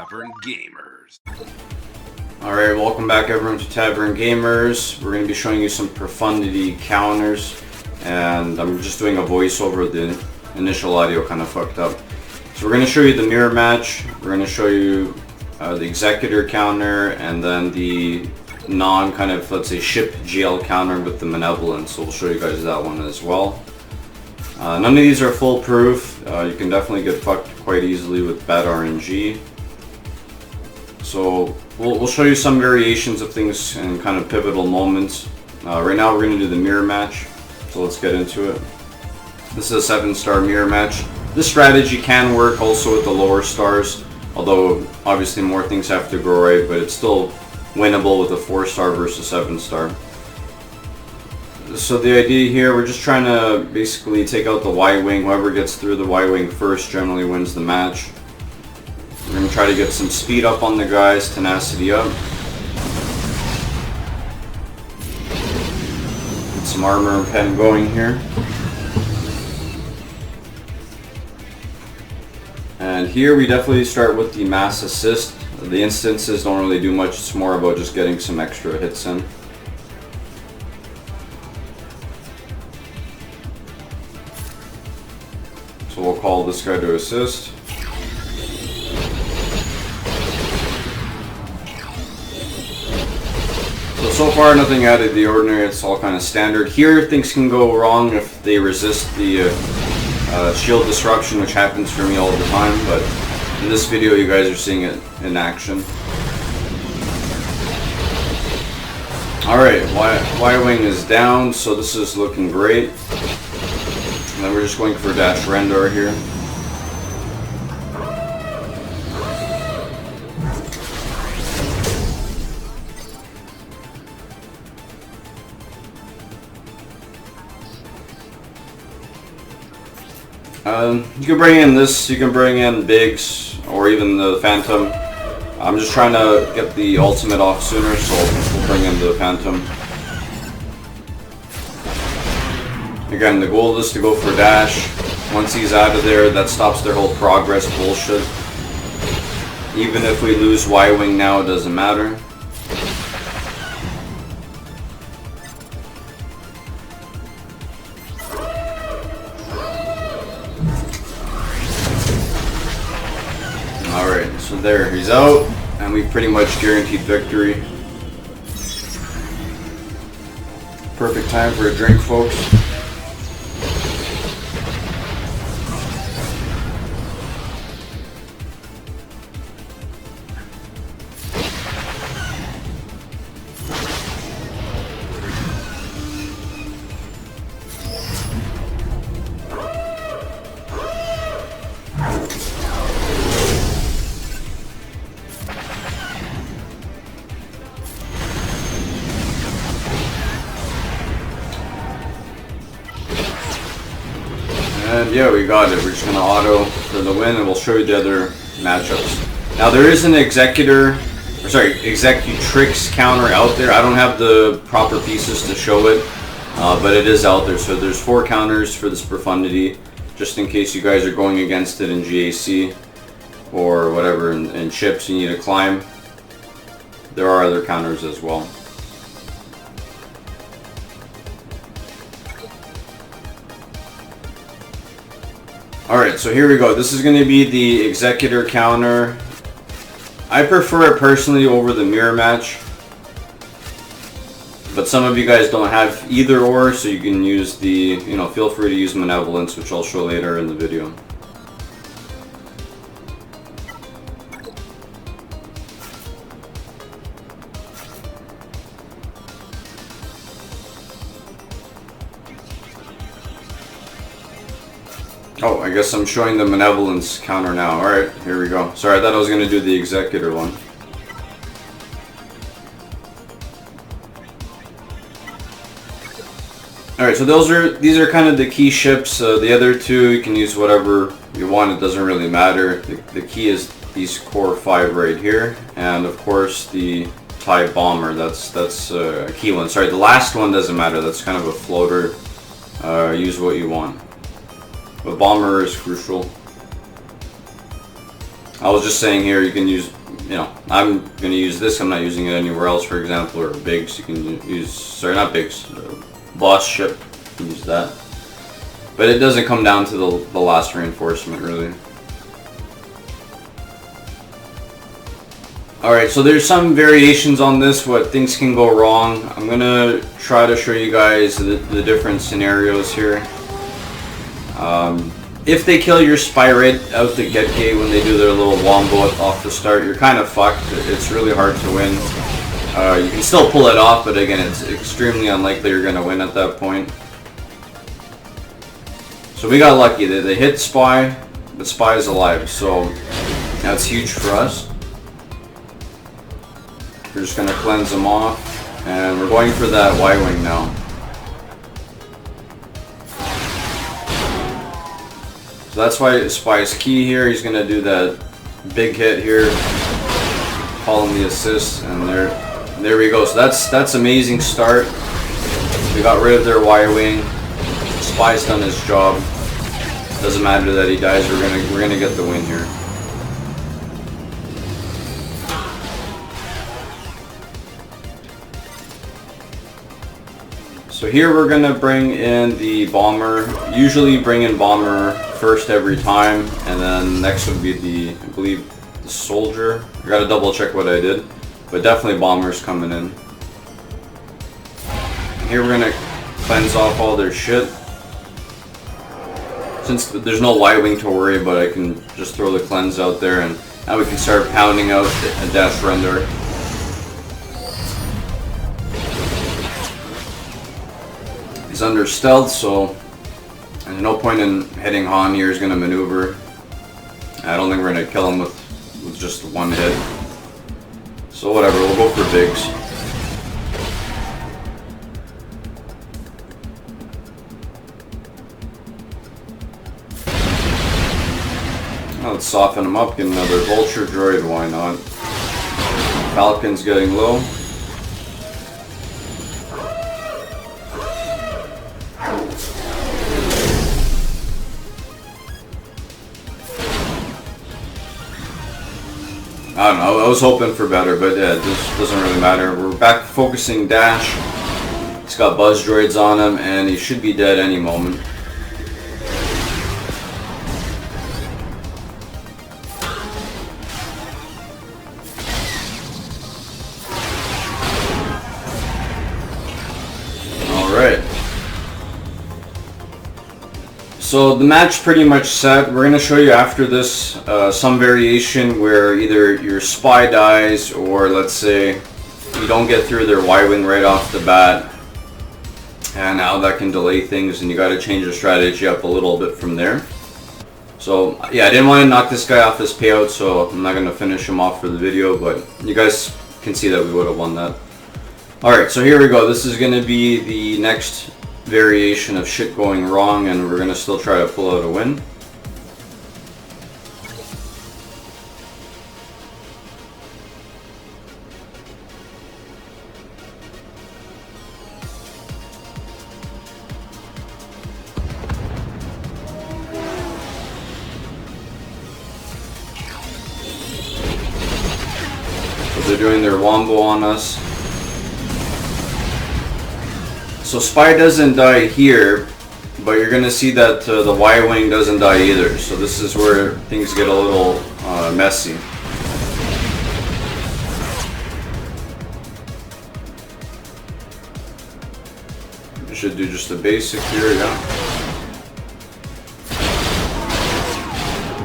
Tavern Gamers. Alright, welcome back everyone to Tavern Gamers. We're going to be showing you some Profundity counters, and I'm just doing a voiceover. The initial audio kind of fucked up. So we're going to show you the mirror match, we're going to show you the Executor counter, and then the non kind of, let's say, ship GL counter with the Malevolence. So we'll show you guys that one as well. None of these are foolproof. You can definitely get fucked quite easily with bad RNG. So we'll show you some variations of things and kind of pivotal moments. Right now we're going to do the mirror match, so let's get into it. This is a 7-star mirror match. This strategy can work also with the lower stars, although obviously more things have to go right, but it's still winnable with a 4-star versus 7-star. So the idea here, we're just trying to basically take out the Y-wing. Whoever gets through the Y-wing first generally wins the match. We're going to try to get some speed up on the guys, tenacity up. Get some armor and pen going here. And here we definitely start with the mass assist. The instances don't really do much, it's more about just getting some extra hits in. So we'll call this guy to assist. So far nothing out of the ordinary, it's all kind of standard. Here things can go wrong if they resist the shield disruption, which happens for me all the time, but in this video you guys are seeing it in action. Alright, Y-wing is down, so this is looking great. And then we're just going for dash render here. You can bring in this, you can bring in Biggs, or even the Phantom. I'm just trying to get the ultimate off sooner, so we'll bring in the Phantom. Again, the goal is to go for dash. Once he's out of there, that stops their whole progress bullshit. Even if we lose Y-wing now, it doesn't matter. Alright, so there, he's out, and we pretty much guaranteed victory. Perfect time for a drink, folks. And yeah, we got it. We're just going to auto for the win, and we'll show you the other matchups. Now there is an Executrix counter out there. I don't have the proper pieces to show it, but it is out there. So there's 4 counters for this Profundity, just in case you guys are going against it in GAC or whatever, in chips you need to climb. There are other counters as well. Alright, so here we go. This is going to be the Executor counter. I prefer it personally over the mirror match, but some of you guys don't have either or, so you can use the, feel free to use Malevolence, which I'll show later in the video. Oh, I guess I'm showing the Malevolence counter now. Alright, here we go. Sorry, I thought I was going to do the Executor one. Alright, so these are kind of the key ships. The other 2, you can use whatever you want. It doesn't really matter. The key is these core 5 right here. And of course the TIE Bomber. That's a key one. Sorry, the last one doesn't matter. That's kind of a floater. Use what you want. But Bomber is crucial. I was just saying here, you can use, you know, I'm going to use this. I'm not using it anywhere else, for example, or Biggs. You can use, sorry, not Biggs, Boss Ship. You can use that. But it doesn't come down to the last reinforcement, really. Alright, so there's some variations on this, what things can go wrong. I'm going to try to show you guys the different scenarios here. If they kill your spy right out the get-gate when they do their little wombo off the start, you're kind of fucked. It's really hard to win. You can still pull it off, but again, it's extremely unlikely you're going to win at that point. So we got lucky. They hit Spy, but Spy is alive, so that's huge for us. We're just going to cleanse them off, and we're going for that Y-Wing now. So that's why Spy's key here. He's going to do that big hit here, call him the assist, and there we go. So that's amazing start. We got rid of their Y-Wing. Spy's done his job. Doesn't matter that he dies. We're gonna get the win here. So here we're gonna bring in the bomber. Usually bring in bomber first every time, and then next would be the, I believe, the soldier. I gotta double check what I did, but definitely bomber's coming in. Here we're gonna cleanse off all their shit. Since there's no Y-Wing to worry about, I can just throw the cleanse out there, and now we can start pounding out a dash render. He's under stealth, so there's no point in hitting Han here. He's going to maneuver. I don't think we're going to kill him with just one hit. So whatever, we'll go for Biggs. Now let's soften him up, get another vulture droid, why not? Falcon's getting low. I don't know, I was hoping for better, but yeah, this doesn't really matter. We're back focusing Dash. He's got buzz droids on him, and he should be dead any moment. Alright. So the match pretty much set. We're going to show you after this some variation where either your spy dies, or let's say you don't get through their Y-Wing right off the bat, and how that can delay things, and you got to change your strategy up a little bit from there. So yeah, I didn't want to knock this guy off his payout, so I'm not going to finish him off for the video, but you guys can see that we would have won that. Alright, so here we go. This is going to be the next variation of shit going wrong, and we're going to still try to pull out a win. So they're doing their wombo on us. So Spy doesn't die here, but you're going to see that the Y-Wing doesn't die either. So this is where things get a little messy. We should do just a basic here, yeah.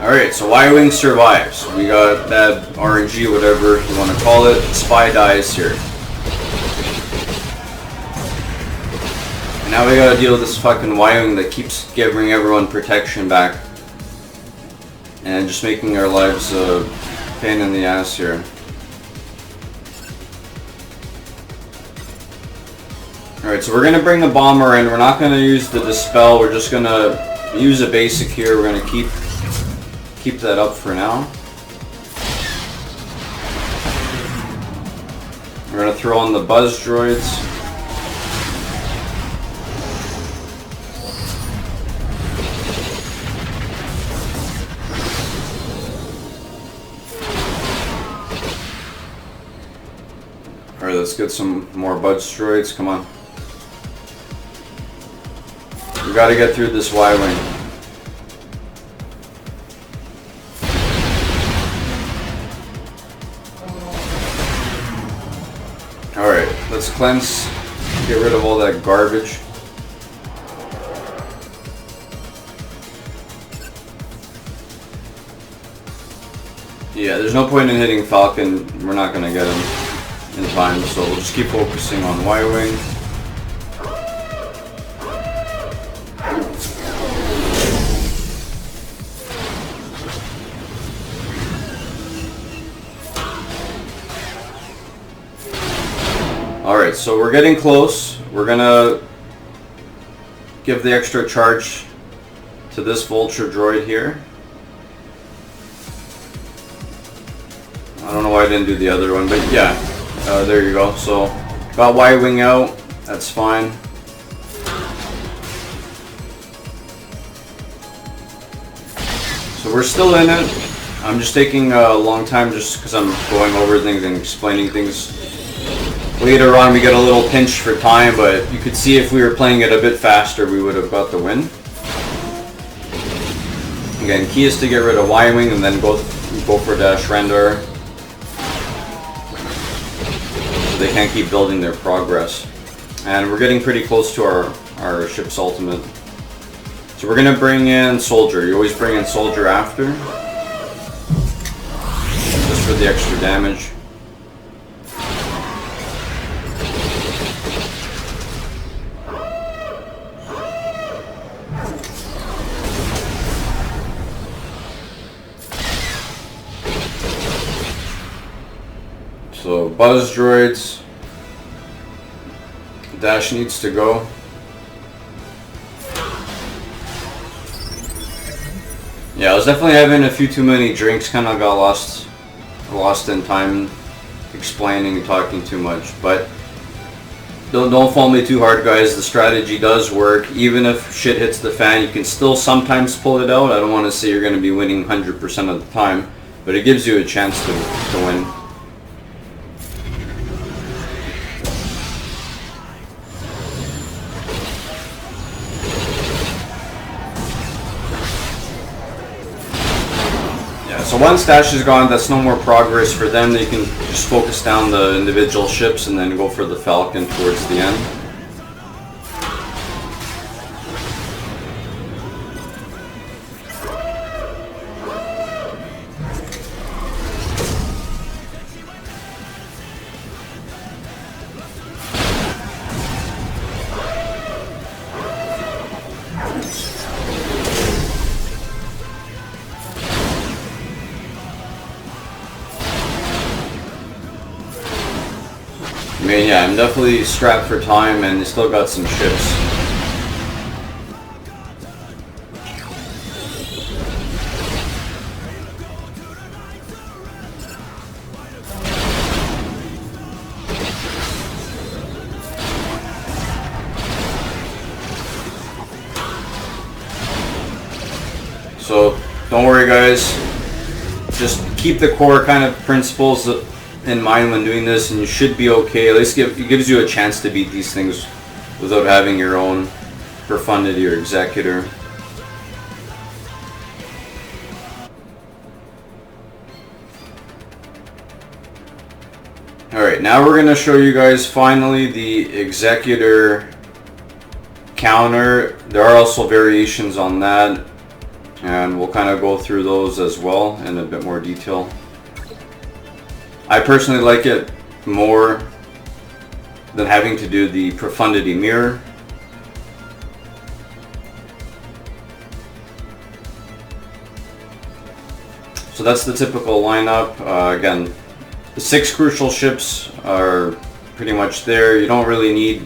Alright, so Y-Wing survives. We got that RNG, whatever you want to call it. Spy dies here. Now we gotta deal with this fucking Y-Wing that keeps giving everyone protection back. And just making our lives a pain in the ass here. Alright, so we're gonna bring the bomber in. We're not gonna use the dispel, we're just gonna use a basic here. We're gonna keep that up for now. We're gonna throw on the buzz droids. Alright, let's get some more Budge droids. Come on. We gotta get through this Y-wing. Alright, let's cleanse. Get rid of all that garbage. Yeah, there's no point in hitting Falcon. We're not gonna get him in time, so we'll just keep focusing on Y-wing. Alright, so we're getting close. We're gonna give the extra charge to this Vulture droid here. I don't know why I didn't do the other one, but yeah, there you go. So, got Y-wing out, that's fine. So we're still in it. I'm just taking a long time just because I'm going over things and explaining things. Later on we get a little pinch for time, but you could see if we were playing it a bit faster we would have got the win. Again, key is to get rid of Y-wing and then go for dash render. So they can't keep building their progress. And we're getting pretty close to our ship's ultimate. So we're going to bring in Soldier. You always bring in Soldier after. Just for the extra damage. So Buzz droids, dash needs to go. Yeah, I was definitely having a few too many drinks, kind of got lost in time explaining and talking too much, but don't follow me too hard, guys. The strategy does work. Even if shit hits the fan, you can still sometimes pull it out. I don't want to say you're going to be winning 100% of the time, but it gives you a chance to win. So once dash is gone, that's no more progress for them. They can just focus down the individual ships and then go for the Falcon towards the end. I mean, yeah, I'm definitely strapped for time and still got some ships. So, don't worry guys, just keep the core kind of principles in mind when doing this and you should be okay. At least it gives you a chance to beat these things without having your own Profundity or Executor. Alright, now we're going to show you guys finally the Executor counter. There are also variations on that, and we'll kind of go through those as well in a bit more detail. I personally like it more than having to do the Profundity mirror. So that's the typical lineup. Again, the 6 crucial ships are pretty much there. You don't really need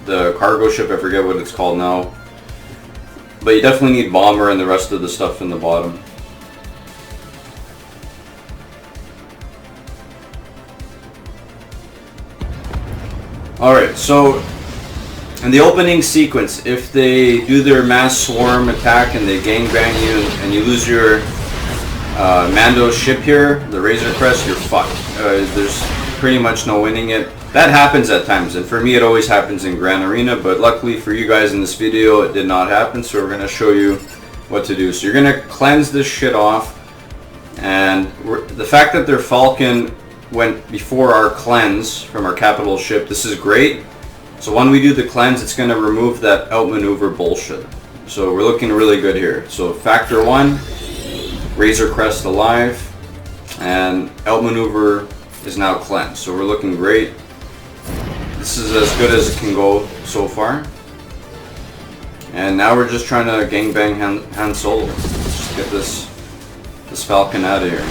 the cargo ship, I forget what it's called now. But you definitely need bomber and the rest of the stuff in the bottom. Alright, so in the opening sequence, if they do their mass swarm attack and they gangbang you and you lose your Mando ship here, the Razor Crest, you're fucked. pretty much no winning it. That happens at times, and for me it always happens in Grand Arena, but luckily for you guys in this video it did not happen, so we're going to show you what to do. So you're going to cleanse this shit off, and the fact that their Falcon went before our cleanse from our capital ship, this is great. So when we do the cleanse, it's going to remove that outmaneuver bullshit. So we're looking really good here. So factor 1, Razor Crest alive, and outmaneuver is now cleansed. So we're looking great. This is as good as it can go so far. And now we're just trying to gangbang Han Solo. Just get this Falcon out of here.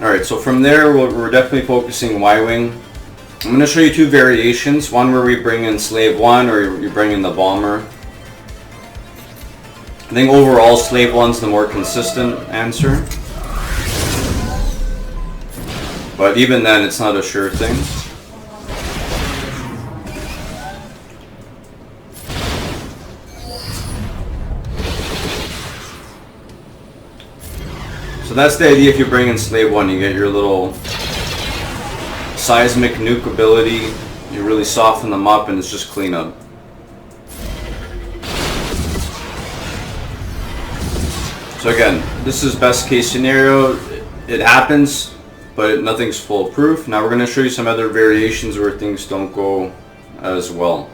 Alright, so from there we're definitely focusing Y-Wing. I'm going to show you two variations. One where we bring in Slave 1 or you bring in the Bomber. I think overall Slave 1's the more consistent answer. But even then it's not a sure thing. So that's the idea. If you bring in Slave 1, you get your little seismic nuke ability. You really soften them up and it's just cleanup. So again, this is best case scenario. It happens, but nothing's foolproof. Now we're going to show you some other variations where things don't go as well.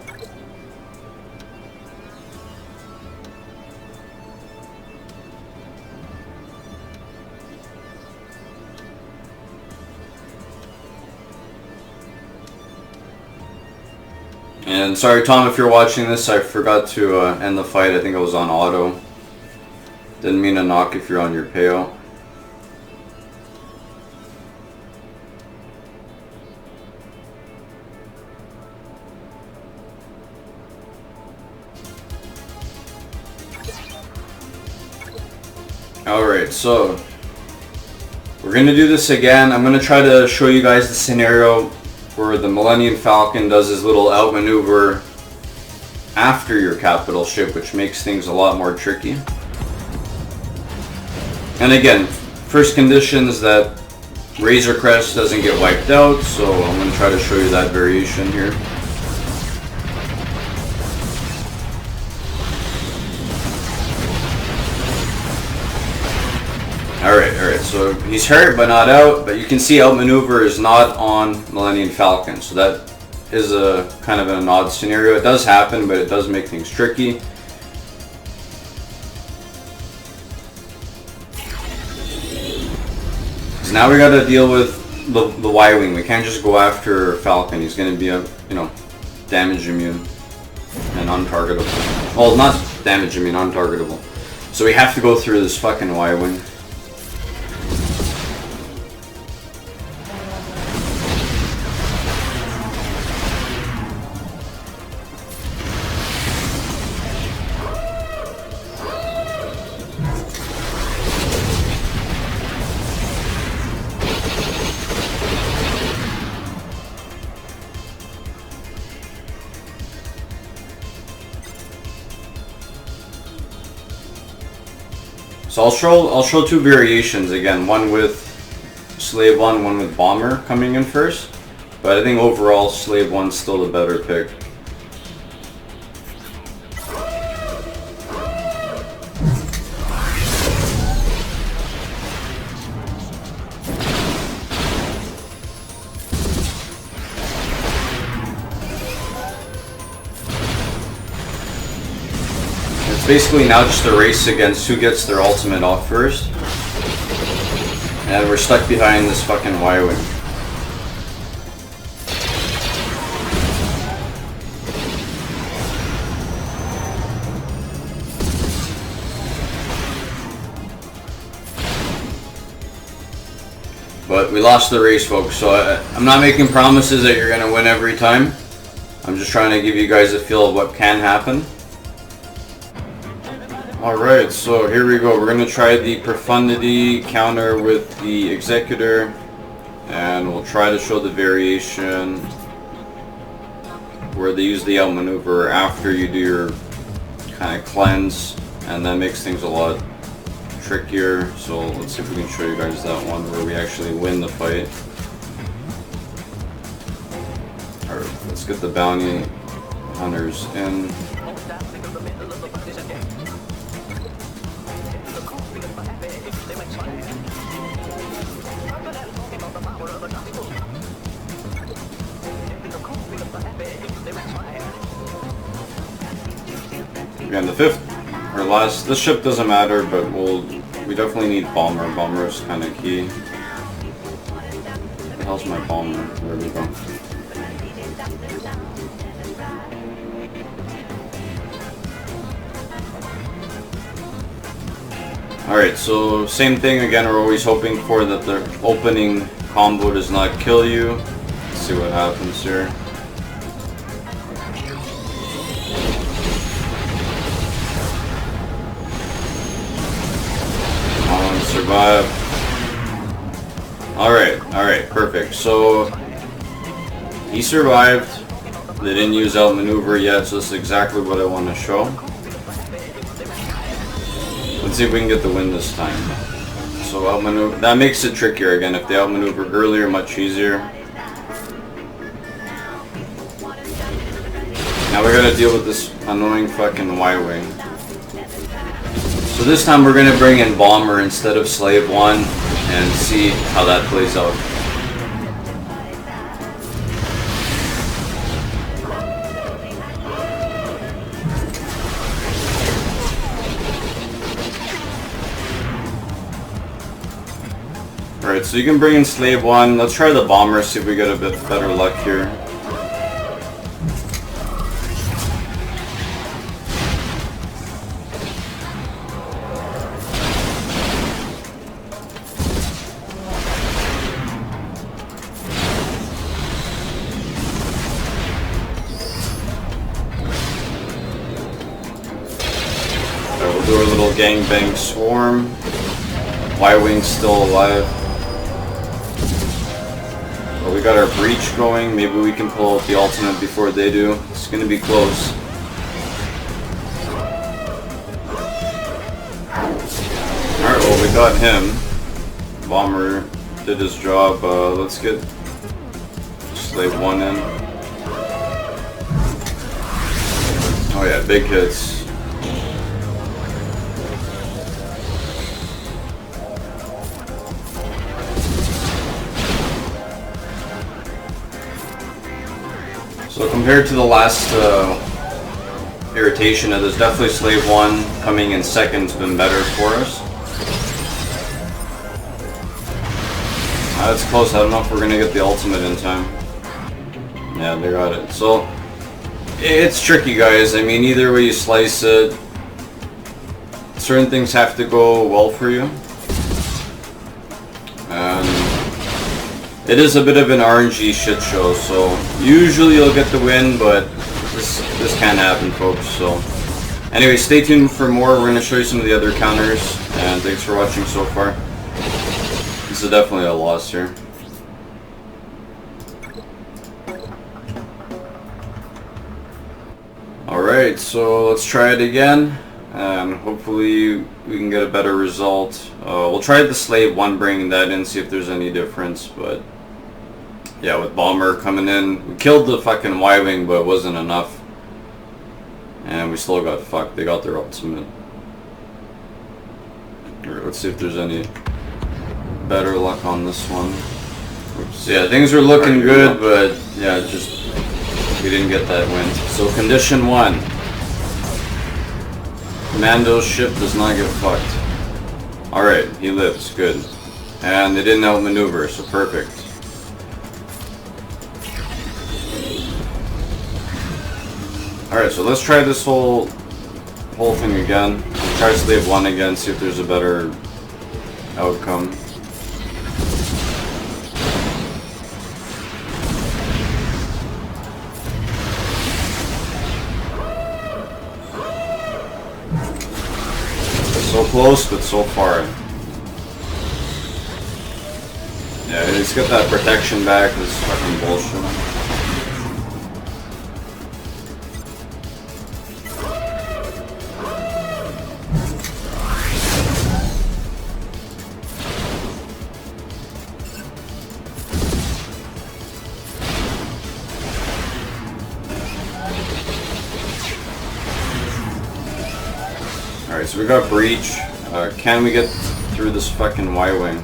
And sorry Tom, if you're watching this, I forgot to end the fight. I think I was on auto. Didn't mean to knock if you're on your payout. Alright, so we're going to do this again. I'm going to try to show you guys the scenario where the Millennium Falcon does his little outmaneuver after your capital ship, which makes things a lot more tricky. And again, first condition is that Razor Crest doesn't get wiped out, so I'm going to try to show you that variation here. Alright, so he's hurt but not out, but you can see outmaneuver is not on Millennium Falcon, so that is a kind of an odd scenario. It does happen, but it does make things tricky. So now we gotta deal with the Y-Wing. We can't just go after Falcon. He's gonna be damage immune and untargetable. Well, not damage immune, untargetable. So we have to go through this fucking Y-Wing. So I'll show two variations again, one with Slave 1, one with Bomber coming in first, but I think overall Slave 1's still the better pick. Basically now just a race against who gets their ultimate off first. And we're stuck behind this fucking Y-Wing. But we lost the race, folks, so I'm not making promises that you're going to win every time. I'm just trying to give you guys a feel of what can happen. Alright, so here we go. We're going to try the Profundity counter with the Executor. And we'll try to show the variation where they use the outmaneuver after you do your kind of cleanse, and that makes things a lot trickier. So let's see if we can show you guys that one where we actually win the fight. Alright, let's get the bounty hunters in. Again, the fifth or last. This ship doesn't matter, but we definitely need bomber. Bomber is kind of key. Where the hell's my bomber? There we go. Alright, so same thing again. We're always hoping for that the opening combo does not kill you. Let's see what happens here. Survive. Alright, perfect. So he survived. They didn't use outmaneuver yet, so this is exactly what I want to show. Let's see if we can get the win this time. So outmaneuver, that makes it trickier again. If they outmaneuvered earlier, much easier. Now we gotta deal with this annoying fucking Y-Wing. So this time we're going to bring in Bomber instead of Slave 1 and see how that plays out. Alright, so you can bring in Slave 1. Let's try the Bomber, see if we get a bit better luck here. Do our little gangbang swarm. Y-Wing's still alive. Well, we got our breach going. Maybe we can pull out the ultimate before they do. It's gonna be close. Alright, well we got him. Bomber did his job. Let's get Slave 1 in. Oh yeah, big hits. So compared to the last irritation, there's definitely Slave 1 coming in second has been better for us. That's close. I don't know if we're going to get the ultimate in time. Yeah, they got it. So it's tricky, guys. I mean, either way you slice it, certain things have to go well for you. It is a bit of an RNG shit show, so usually you'll get the win, but this can happen, folks. So anyway, stay tuned for more. We're going to show you some of the other counters, and thanks for watching so far. This is definitely a loss here. Alright, so let's try it again, and hopefully we can get a better result. We'll try the Slave 1, bringing that in, see if there's any difference, but yeah, with Bomber coming in, we killed the fucking Y-Wing, but it wasn't enough. And we still got fucked. They got their ultimate. Alright, let's see if there's any better luck on this one. Oops. Yeah, things are looking good, but yeah, just we didn't get that win. So condition 1. Commando's ship does not get fucked. Alright, he lives. Good. And they didn't outmaneuver, so perfect. Alright, so let's try this whole thing again. We'll try Slave 1 again, see if there's a better outcome. So close, but so far. Yeah, least get that protection back. This is fucking bullshit. Alright, so we got Breach. Can we get through this fucking Y-Wing?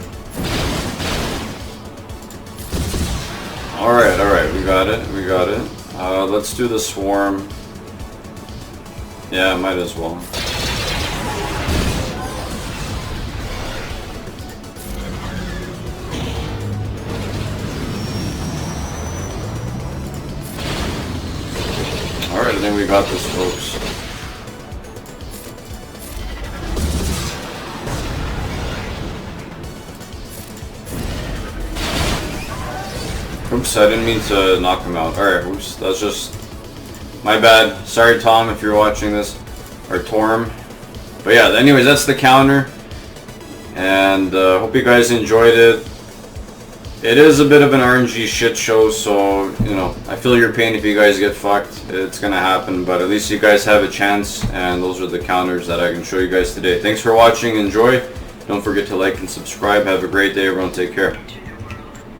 Alright, we got it. Let's do the Swarm. Yeah, might as well. Alright, I think we got this, folks. Oops, I didn't mean to knock him out. Alright, oops, that's just my bad. Sorry, Tom, if you're watching this. Or Torm. But yeah, anyways, that's the counter. And hope you guys enjoyed it. It is a bit of an RNG shit show, so, you know, I feel your pain if you guys get fucked. It's gonna happen, but at least you guys have a chance, and those are the counters that I can show you guys today. Thanks for watching, enjoy. Don't forget to like and subscribe. Have a great day, everyone. Take care.